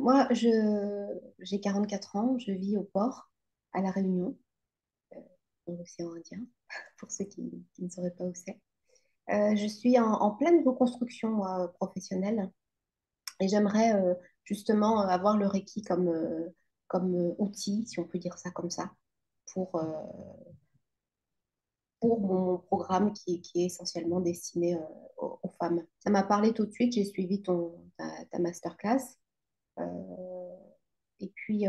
Moi, j'ai 44 ans, je vis au port, à La Réunion, euh, dans l'océan Indien, pour ceux qui ne sauraient pas où c'est. Je suis en pleine reconstruction professionnelle et j'aimerais justement avoir le Reiki comme outil, si on peut dire ça comme ça, pour, euh, pour mon programme qui est essentiellement destiné aux femmes. Ça m'a parlé tout de suite, j'ai suivi ta masterclass. Euh, et puis,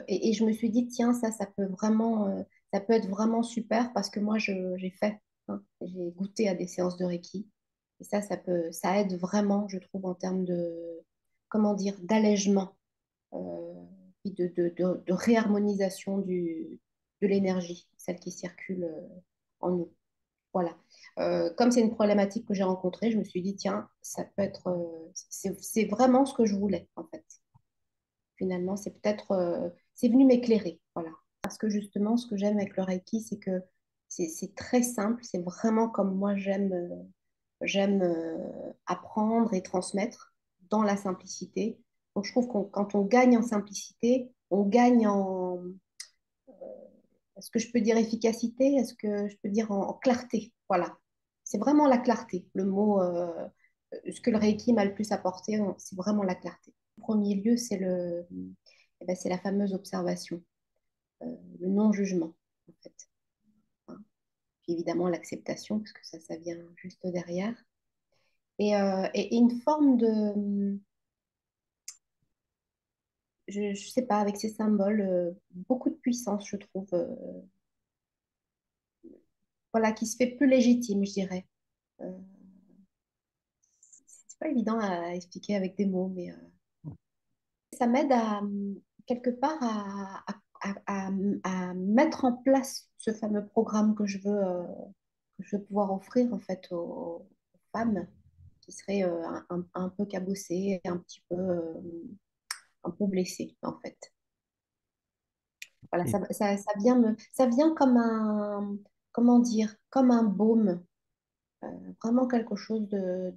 et je me suis dit, tiens, ça peut être vraiment super parce que moi, j'ai fait, hein, j'ai goûté à des séances de Reiki. Et ça aide vraiment, je trouve, en termes comment dire, d'allègement, euh, puis de réharmonisation de l'énergie, celle qui circule en nous. Voilà. Comme c'est une problématique que j'ai rencontrée, je me suis dit, tiens, ça peut être, c'est vraiment ce que je voulais, en fait. Finalement, c'est venu m'éclairer, voilà. Parce que justement, ce que j'aime avec le Reiki, c'est que c'est très simple, c'est vraiment comme moi j'aime apprendre et transmettre dans la simplicité. Donc je trouve que quand on gagne en simplicité, on gagne en, est-ce que je peux dire efficacité? Est-ce que je peux dire en clarté? Voilà. C'est vraiment la clarté. Ce que le Reiki m'a le plus apporté, c'est vraiment la clarté. En premier lieu, eh ben, c'est la fameuse observation, le non-jugement, en fait. Hein. Puis évidemment, l'acceptation, parce que ça vient juste derrière. Et une forme je ne sais pas, avec ces symboles, beaucoup de puissance, je trouve, voilà, qui se fait plus légitime, je dirais. Euh, c'est pas évident à expliquer avec des mots, mais ça m'aide quelque part à mettre en place ce fameux programme que je veux pouvoir offrir en fait aux femmes qui seraient un peu cabossées, un peu blessées en fait. Voilà, Ok. ça vient comme comment dire, comme un baume, euh, vraiment quelque chose de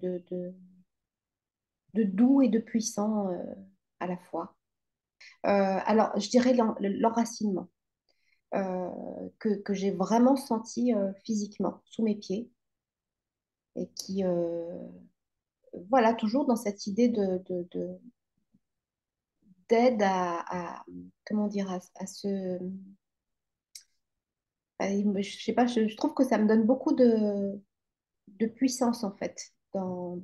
doux et de puissant à la fois. Alors, je dirais l'enracinement que j'ai vraiment senti physiquement sous mes pieds et voilà, toujours dans cette idée d'aide comment dire, je sais pas, je trouve que ça me donne beaucoup de puissance en fait dans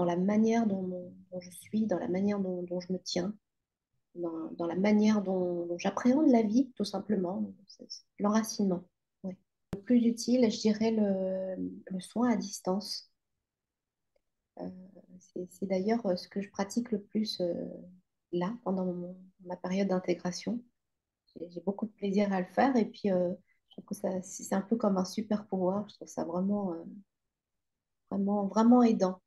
la manière dont je suis, dans la manière dont je me tiens, dans la manière dont j'appréhende la vie, tout simplement. C'est l'enracinement. Ouais. Le plus utile, je dirais le soin à distance. Euh, c'est d'ailleurs ce que je pratique le plus là, pendant ma période d'intégration. J'ai beaucoup de plaisir à le faire et puis je trouve que c'est un peu comme un super pouvoir. Je trouve ça vraiment aidant.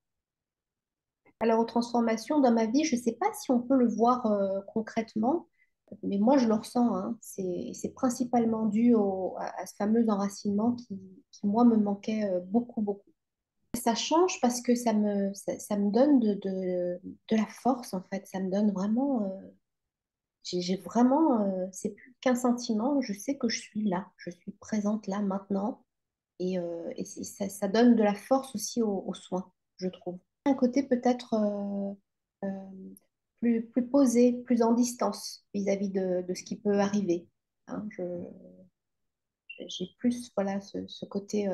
Alors, aux transformations dans ma vie, je ne sais pas si on peut le voir concrètement, mais moi, je le ressens. Hein. C'est principalement dû à ce fameux enracinement qui, moi, me manquait beaucoup. Ça change parce que ça me donne de la force, en fait. Ça me donne vraiment... j'ai vraiment... c'est plus qu'un sentiment. Je sais que je suis là. Je suis présente là, maintenant. Et ça donne de la force aussi aux soins, je trouve. Un côté peut-être plus posé, plus en distance vis-à-vis de ce qui peut arriver. Hein, j'ai plus voilà, ce côté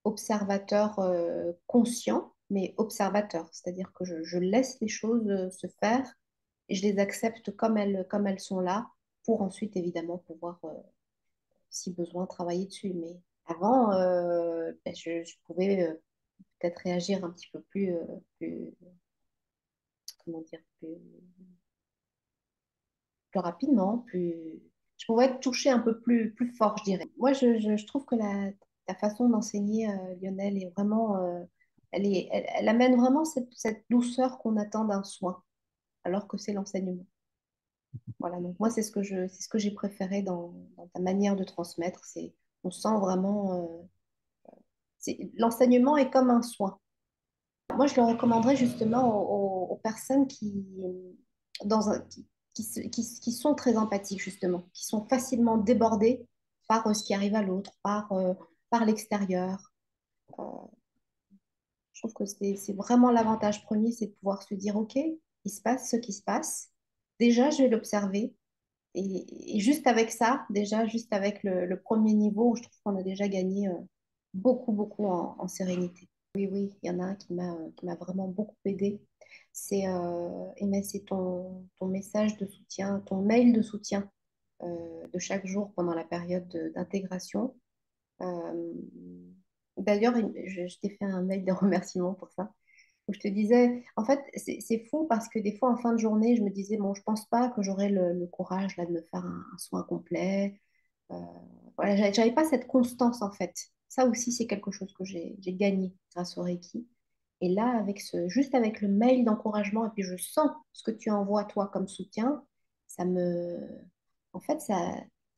observateur conscient, mais observateur. C'est-à-dire que je laisse les choses se faire et je les accepte comme elles sont là pour ensuite évidemment pouvoir, si besoin, travailler dessus. Mais avant, ben, je pouvais peut-être réagir un petit peu plus comment dire, plus rapidement, je pouvais être touchée un peu plus fort, je dirais. Moi, je trouve que ta façon d'enseigner, Lionel, est vraiment, elle amène vraiment cette douceur qu'on attend d'un soin, alors que c'est l'enseignement. Voilà, donc moi, c'est ce que j'ai préféré dans ta manière de transmettre. On sent vraiment, l'enseignement est comme un soin. Moi, je le recommanderais justement aux personnes dans un, qui sont très empathiques, justement, qui sont facilement débordées par ce qui arrive à l'autre, par l'extérieur. Euh, je trouve que c'est vraiment l'avantage premier, c'est de pouvoir se dire, OK, il se passe ce qui se passe. Déjà, je vais l'observer. Et juste avec ça, déjà, juste avec le premier niveau, je trouve qu'on a déjà gagné beaucoup, beaucoup en sérénité. Oui, oui, il y en a un qui m'a vraiment beaucoup aidé. C'est ton message de soutien, ton mail de soutien de chaque jour pendant la période d'intégration. Euh, D'ailleurs, je t'ai fait un mail de remerciement pour ça où je te disais, en fait, c'est fou parce que des fois, en fin de journée, je me disais, bon, je pense pas que j'aurai le courage là, de me faire un soin complet. Euh, voilà, j'avais pas cette constance, en fait. Ça aussi, c'est quelque chose que j'ai gagné grâce au Reiki. Et là, juste avec le mail d'encouragement, et puis je sens ce que tu envoies, toi, comme soutien, ça me... En fait,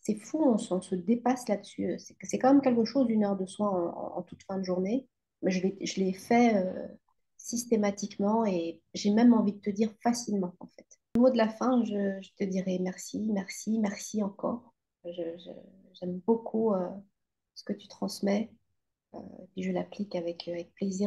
c'est fou, on se dépasse là-dessus. C'est quand même quelque chose, 1 heure de soin en toute fin de journée. Mais je l'ai fait systématiquement et j'ai même envie de te dire facilement, en fait. Au mot de la fin, je te dirais merci, merci, merci encore. J'aime beaucoup ce que tu transmets et puis je l'applique avec plaisir.